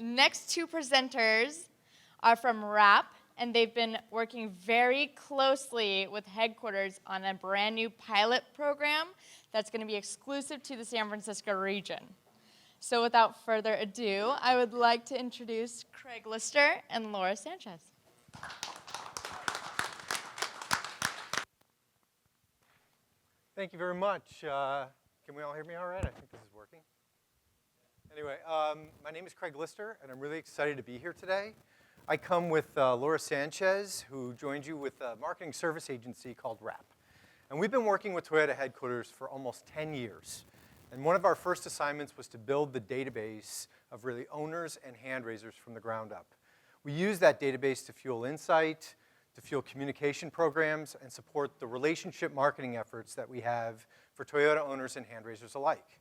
Next two presenters are from RAPP, and they've been working very closely with headquarters on a brand new pilot program that's going to be exclusive to the San Francisco region. So without further ado, I would like to introduce Craig Lister and Laura Sanchez. Thank you very much. Can we all hear me all right? I think this is working. Anyway, my name is Craig Lister, and I'm really excited to be here today. I come with Laura Sanchez, who joined you with a marketing service agency called RAPP. And we've been working with Toyota headquarters for almost 10 years. And one of our first assignments was to build the database of really owners and hand raisers from the ground up. We use that database to fuel insight, to fuel communication programs, and support the relationship marketing efforts that we have for Toyota owners and hand raisers alike.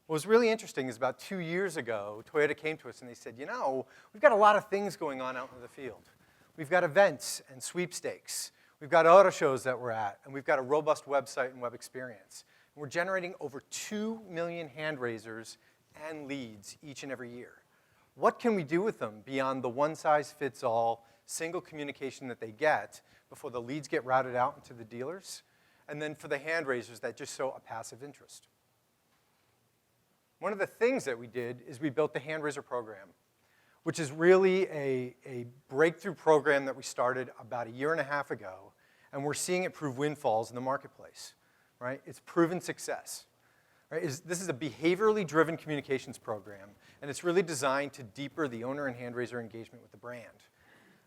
What was really interesting is about 2 years ago, Toyota came to us and they said, you know, we've got a lot of things going on out in the field. We've got events and sweepstakes. We've got auto shows that we're at, and we've got a robust website and web experience. And we're generating over 2 million hand raisers and leads each and every year. What can we do with them beyond the one-size-fits-all single communication that they get before the leads get routed out into the dealers, and then for the hand raisers that just show a passive interest? One of the things that we did is we built the hand raiser program, which is really a breakthrough program that we started about 1.5 years ago, and we're seeing it prove windfalls in the marketplace, right? It's proven success. Right? This is a behaviorally driven communications program, and it's really designed to deepen the owner and hand raiser engagement with the brand.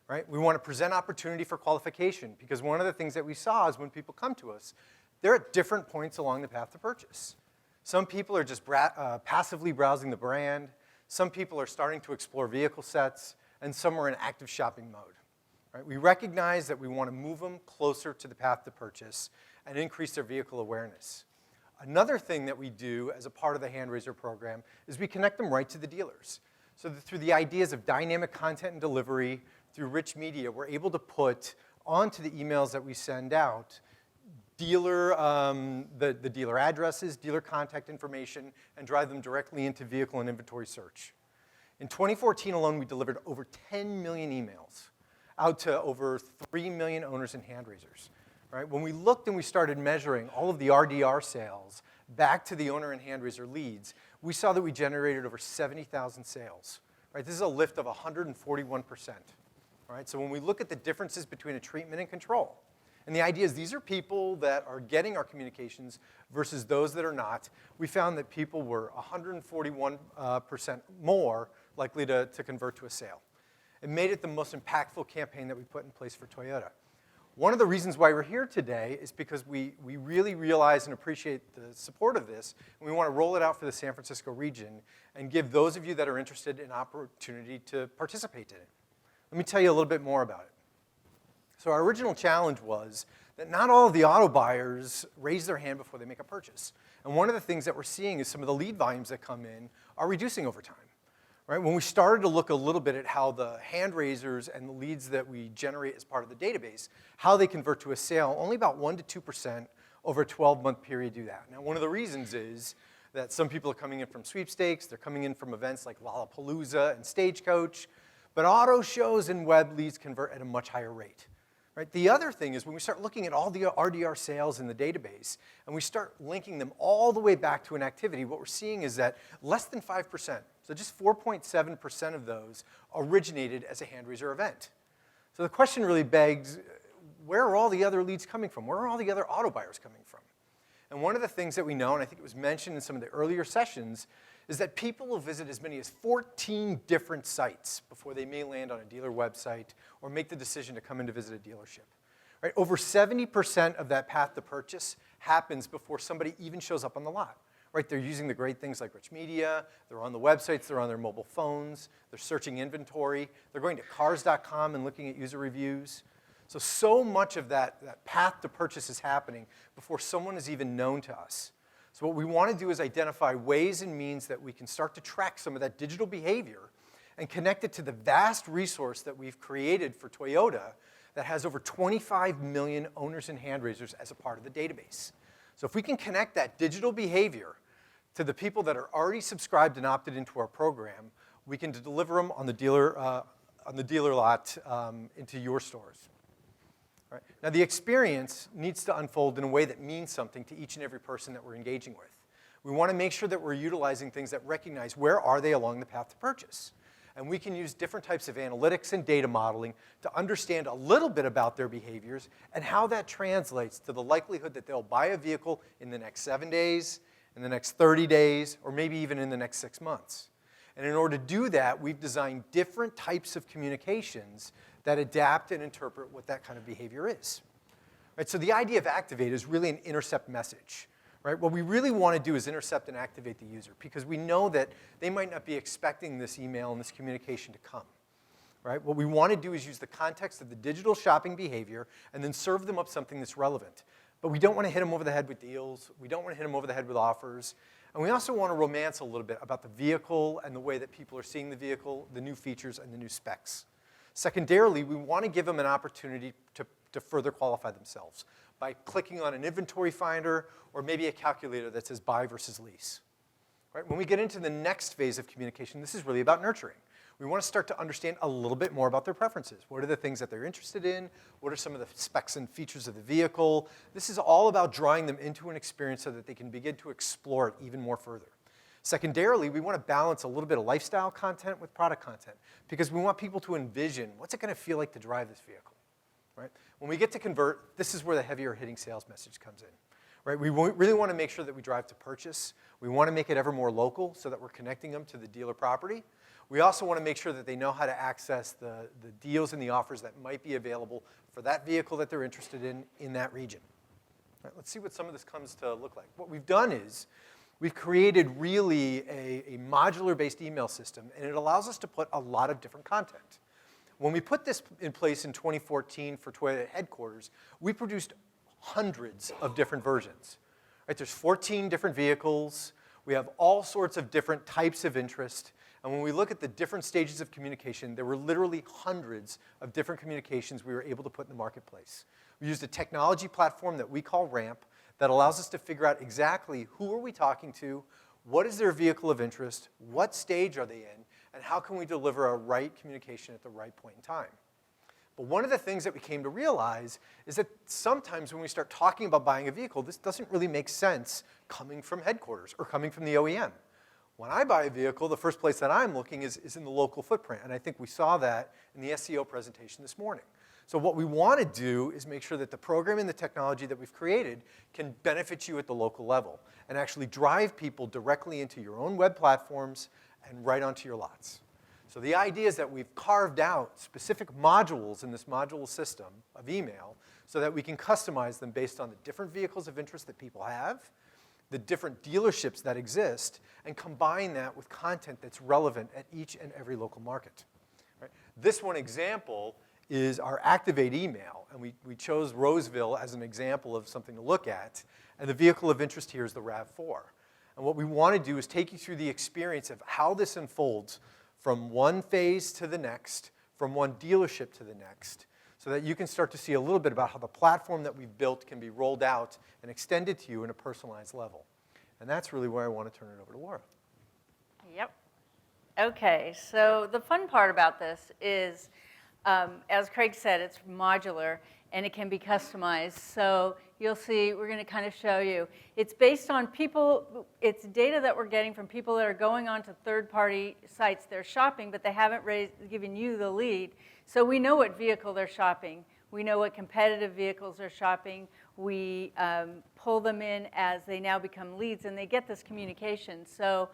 Right? We want to present opportunity for qualification, because one of the things that we saw is when people come to us, they're at different points along the path to purchase. Some people are just passively browsing the brand. Some people are starting to explore vehicle sets, and some are in active shopping mode. Right? We recognize that we want to move them closer to the path to purchase and increase their vehicle awareness. Another thing that we do as a part of the hand raiser program is we connect them right to the dealers. So that through the ideas of dynamic content and delivery, through rich media, we're able to put onto the emails that we send out the dealer addresses, dealer contact information, and drive them directly into vehicle and inventory search. In 2014 alone, we delivered over 10 million emails out to over 3 million owners and hand raisers. Right? When we looked and we started measuring all of the RDR sales back to the owner and hand raiser leads, we saw that we generated over 70,000 sales. Right? This is a lift of 141%. Right? So when we look at the differences between a treatment and control, and the idea is these are people that are getting our communications versus those that are not, we found that people were 141% more likely to convert to a sale. It made it the most impactful campaign that we put in place for Toyota. One of the reasons why we're here today is because we really realize and appreciate the support of this, and we want to roll it out for the San Francisco region and give those of you that are interested an opportunity to participate in it. Let me tell you a little bit more about it. So our original challenge was that not all of the auto buyers raise their hand before they make a purchase. And one of the things that we're seeing is some of the lead volumes that come in are reducing over time. Right? When we started to look a little bit at how the hand raisers and the leads that we generate as part of the database, how they convert to a sale, only about 1% to 2% over a 12-month period do that. Now, one of the reasons is that some people are coming in from sweepstakes, they're coming in from events like Lollapalooza and Stagecoach, but auto shows and web leads convert at a much higher rate. Right? The other thing is when we start looking at all the RDR sales in the database and we start linking them all the way back to an activity, what we're seeing is that less than 5%, so just 4.7% of those originated as a hand raiser event. So the question really begs, where are all the other leads coming from? Where are all the other auto buyers coming from? And one of the things that we know, and I think it was mentioned in some of the earlier sessions, is that people will visit as many as 14 different sites before they may land on a dealer website or make the decision to come in to visit a dealership. Right? Over 70% of that path to purchase happens before somebody even shows up on the lot. Right? They're using the great things like rich media, they're on the websites, they're on their mobile phones, they're searching inventory, they're going to cars.com and looking at user reviews. So much of that path to purchase is happening before someone is even known to us. So what we want to do is identify ways and means that we can start to track some of that digital behavior and connect it to the vast resource that we've created for Toyota that has over 25 million owners and hand raisers as a part of the database. So if we can connect that digital behavior to the people that are already subscribed and opted into our program, we can deliver them on the dealer lot into your stores. Right. Now, the experience needs to unfold in a way that means something to each and every person that we're engaging with. We want to make sure that we're utilizing things that recognize where are they along the path to purchase. And we can use different types of analytics and data modeling to understand a little bit about their behaviors and how that translates to the likelihood that they'll buy a vehicle in the next 7 days, in the next 30 days, or maybe even in the next 6 months. And in order to do that, we've designed different types of communications that adapt and interpret what that kind of behavior is. Right, so the idea of activate is really an intercept message. Right? What we really want to do is intercept and activate the user because we know that they might not be expecting this email and this communication to come. Right? What we want to do is use the context of the digital shopping behavior and then serve them up something that's relevant. But we don't want to hit them over the head with deals. We don't want to hit them over the head with offers. And we also want to romance a little bit about the vehicle and the way that people are seeing the vehicle, the new features, and the new specs. Secondarily, we want to give them an opportunity to further qualify themselves by clicking on an inventory finder or maybe a calculator that says buy versus lease. Right? When we get into the next phase of communication, this is really about nurturing. We want to start to understand a little bit more about their preferences. What are the things that they're interested in? What are some of the specs and features of the vehicle? This is all about drawing them into an experience so that they can begin to explore it even more further. Secondarily, we want to balance a little bit of lifestyle content with product content because we want people to envision what's it going to feel like to drive this vehicle. Right? When we get to convert, this is where the heavier hitting sales message comes in. Right? We really want to make sure that we drive to purchase. We want to make it ever more local so that we're connecting them to the dealer property. We also want to make sure that they know how to access the deals and the offers that might be available for that vehicle that they're interested in that region. Right? Let's see what some of this comes to look like. What we've done is we've created really a modular-based email system, and it allows us to put a lot of different content. When we put this in place in 2014 for Toyota headquarters, we produced hundreds of different versions. Right? There's 14 different vehicles. We have all sorts of different types of interest. And when we look at the different stages of communication, there were literally hundreds of different communications we were able to put in the marketplace. We used a technology platform that we call RAPP that allows us to figure out exactly who are we talking to, what is their vehicle of interest, what stage are they in, and how can we deliver a right communication at the right point in time. But one of the things that we came to realize is that sometimes when we start talking about buying a vehicle, this doesn't really make sense coming from headquarters or coming from the OEM. When I buy a vehicle, the first place that I'm looking is in the local footprint, and I think we saw that in the SEO presentation this morning. So what we want to do is make sure that the program and the technology that we've created can benefit you at the local level and actually drive people directly into your own web platforms and right onto your lots. So the idea is that we've carved out specific modules in this module system of email so that we can customize them based on the different vehicles of interest that people have, the different dealerships that exist, and combine that with content that's relevant at each and every local market. Right? This one example is our Activate email, and we chose Roseville as an example of something to look at, and the vehicle of interest here is the RAV4. And what we want to do is take you through the experience of how this unfolds from one phase to the next, from one dealership to the next, so that you can start to see a little bit about how the platform that we've built can be rolled out and extended to you in a personalized level. And that's really where I want to turn it over to Laura. Yep. Okay, so the fun part about this is, as Craig said, it's modular and it can be customized. So you'll see, we're going to kind of show you. It's based on people, it's data that we're getting from people that are going on to third-party sites. They're shopping, but they haven't given you the lead. So we know what vehicle they're shopping. We know what competitive vehicles they're shopping. We pull them in as they now become leads, and they get this communication. So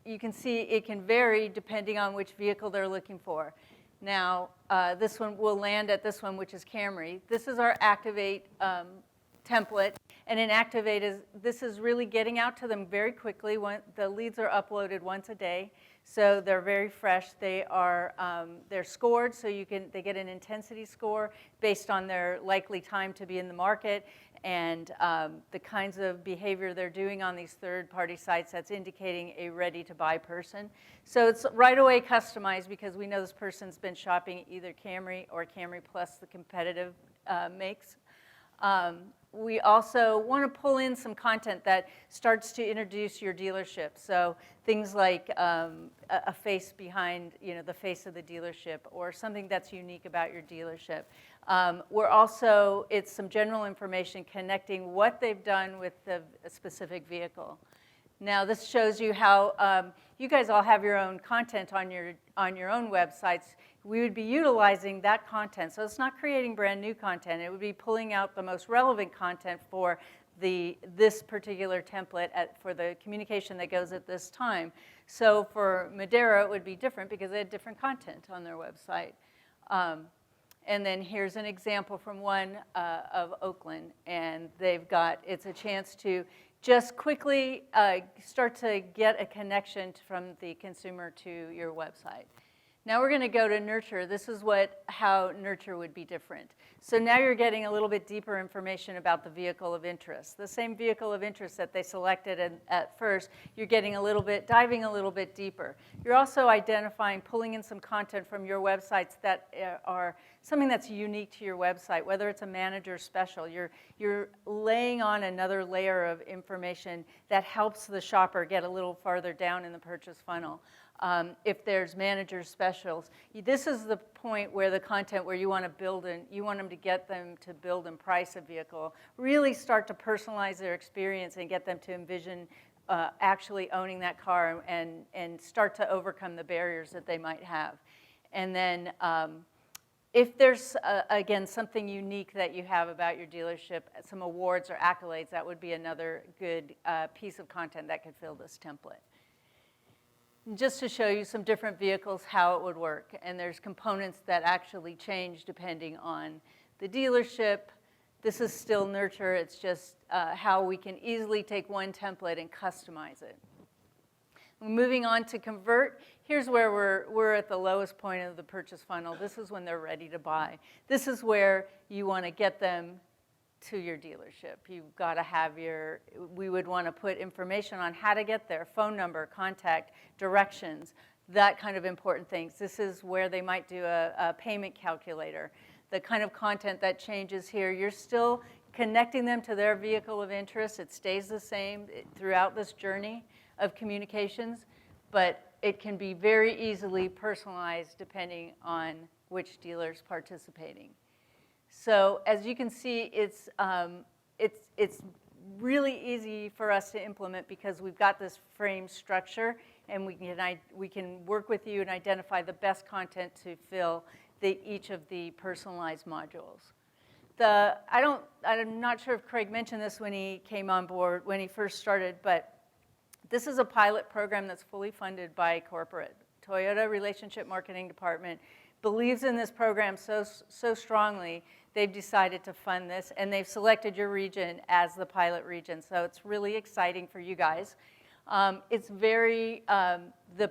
you can see it can vary depending on which vehicle they're looking for. Now, this one will land at this one, which is Camry. This is our Activate template. And in Activate, this is really getting out to them very quickly. The leads are uploaded once a day, so they're very fresh. They're scored, so they get an intensity score based on their likely time to be in the market and the kinds of behavior they're doing on these third-party sites that's indicating a ready-to-buy person. So it's right away customized because we know this person's been shopping either Camry or Camry plus the competitive makes. We also want to pull in some content that starts to introduce your dealership. So things like a face behind, the face of the dealership, or something that's unique about your dealership. It's some general information connecting what they've done with the specific vehicle. Now this shows you how you guys all have your own content on your own websites. We would be utilizing that content. So it's not creating brand new content. It would be pulling out the most relevant content for this particular template for the communication that goes at this time. So for Madera, it would be different because they had different content on their website. And then here's an example from one of Oakland. And it's a chance to just quickly start to get a connection from the consumer to your website. Now we're going to go to nurture. This is how nurture would be different. So now you're getting a little bit deeper information about the vehicle of interest. The same vehicle of interest that they selected at first, you're diving a little bit deeper. You're also identifying, pulling in some content from your websites that are something that's unique to your website, whether it's a manager special. You're laying on another layer of information that helps the shopper get a little farther down in the purchase funnel. If there's manager specials, this is the point where the content where you want them to get them to build and price a vehicle, really start to personalize their experience and get them to envision actually owning that car and start to overcome the barriers that they might have. And then if there's, again, something unique that you have about your dealership, some awards or accolades, that would be another good piece of content that could fill this template. Just to show you some different vehicles, how it would work. And there's components that actually change depending on the dealership. This is still nurture. It's just how we can easily take one template and customize it. Moving on to convert, here's where we're at the lowest point of the purchase funnel. This is when they're ready to buy. This is where you want to get them to your dealership. You've got to have we would want to put information on how to get there, phone number, contact, directions, that kind of important things. This is where they might do a payment calculator. The kind of content that changes here, you're still connecting them to their vehicle of interest. It stays the same throughout this journey of communications, but it can be very easily personalized depending on which dealer's participating. So as you can see, it's really easy for us to implement because we've got this frame structure, and we can work with you and identify the best content to fill each of the personalized modules. I'm not sure if Craig mentioned this when he came on board, when he first started, but this is a pilot program that's fully funded by corporate. Toyota Relationship Marketing Department believes in this program so strongly, they've decided to fund this, and they've selected your region as the pilot region. So it's really exciting for you guys. The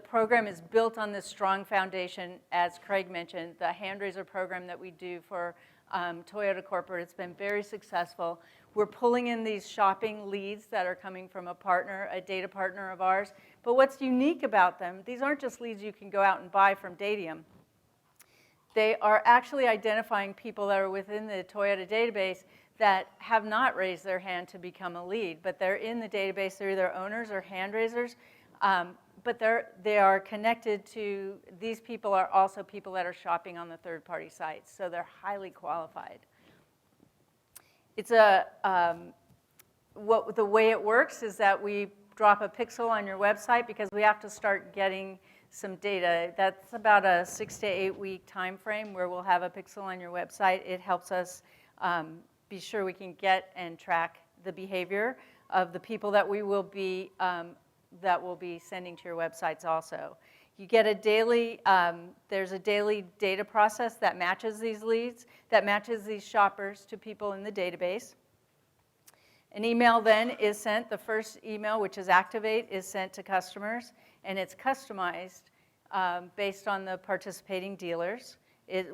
program is built on this strong foundation, as Craig mentioned, the hand raiser program that we do for Toyota Corporate. It's been very successful. We're pulling in these shopping leads that are coming from a data partner of ours. But what's unique about them, these aren't just leads you can go out and buy from Datium. They are actually identifying people that are within the Toyota database that have not raised their hand to become a lead, but they're in the database. They're either owners or hand raisers, but they are connected to, these people are also people that are shopping on the third-party sites, so they're highly qualified. It's the way it works is that we drop a pixel on your website because we have to start getting some data. That's about a 6 to 8 week time frame where we'll have a pixel on your website. It helps us be sure we can get and track the behavior of the people that we will be sending to your websites also. You get a daily, there's a daily data process that matches these leads, that matches these shoppers to people in the database. An email then is sent, the first email, which is Activate, is sent to customers, and it's customized based on the participating dealers.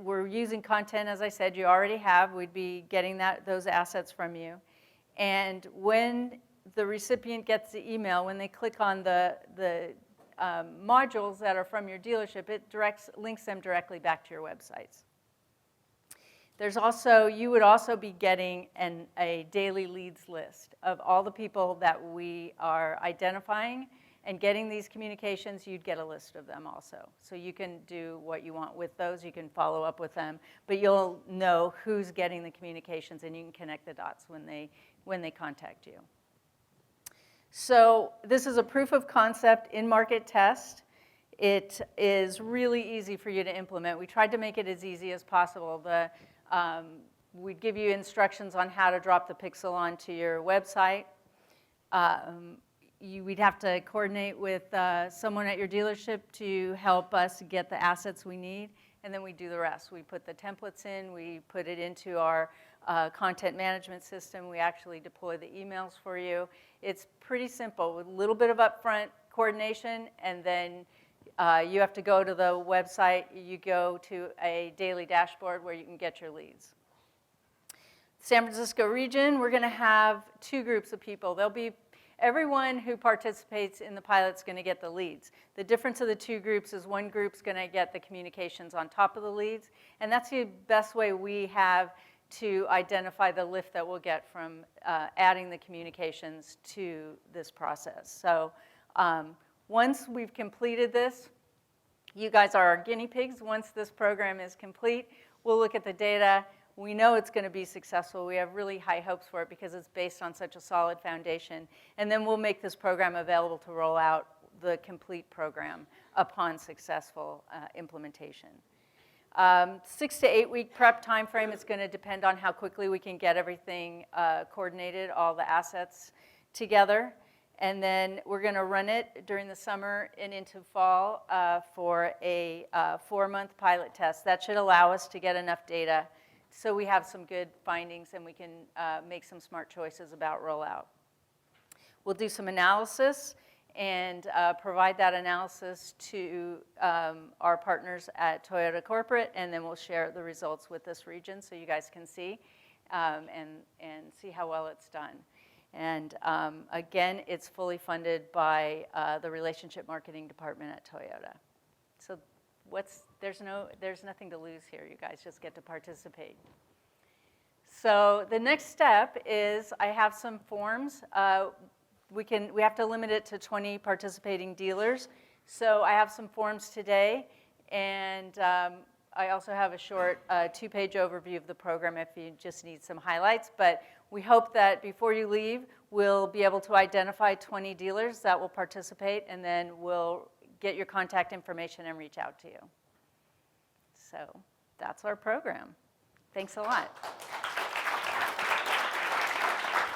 We're using content, as I said, you already have. We'd be getting those assets from you. And when the recipient gets the email, when they click on the modules that are from your dealership, it links them directly back to your websites. You would also be getting a daily leads list of all the people that we are identifying and getting these communications. You'd get a list of them also. So you can do what you want with those. You can follow up with them, but you'll know who's getting the communications, and you can connect the dots when they contact you. So this is a proof of concept in-market test. It is really easy for you to implement. We tried to make it as easy as possible. We'd give you instructions on how to drop the pixel onto your website. We'd have to coordinate with someone at your dealership to help us get the assets we need, and then we do the rest. We put the templates in, we put it into our content management system, we actually deploy the emails for you. It's pretty simple with a little bit of upfront coordination, and then you have to go to the website, you go to a daily dashboard where you can get your leads. San Francisco region, we're going to have 2 groups of people. There'll be everyone who participates in the pilot's going to get the leads. The difference of the 2 groups is one group's going to get the communications on top of the leads, and that's the best way we have to identify the lift that we'll get from adding the communications to this process. So once we've completed this, you guys are our guinea pigs. Once this program is complete, we'll look at the data. We know it's going to be successful. We have really high hopes for it because it's based on such a solid foundation. And then we'll make this program available to roll out the complete program upon successful implementation. 6 to 8 week prep time frame. It's going to depend on how quickly we can get everything coordinated, all the assets together. And then we're going to run it during the summer and into fall for a 4-month pilot test. That should allow us to get enough data so we have some good findings and we can make some smart choices about rollout. We'll do some analysis and provide that analysis to our partners at Toyota Corporate, and then we'll share the results with this region so you guys can see and see how well it's done. And again, it's fully funded by the Relationship Marketing Department at Toyota. So there's nothing to lose here. You guys just get to participate. So the next step is I have some forms. We have to limit it to 20 participating dealers. So I have some forms today, and I also have a short 2-page overview of the program if you just need some highlights. But we hope that before you leave, we'll be able to identify 20 dealers that will participate, and then we'll get your contact information and reach out to you. So that's our program. Thanks a lot.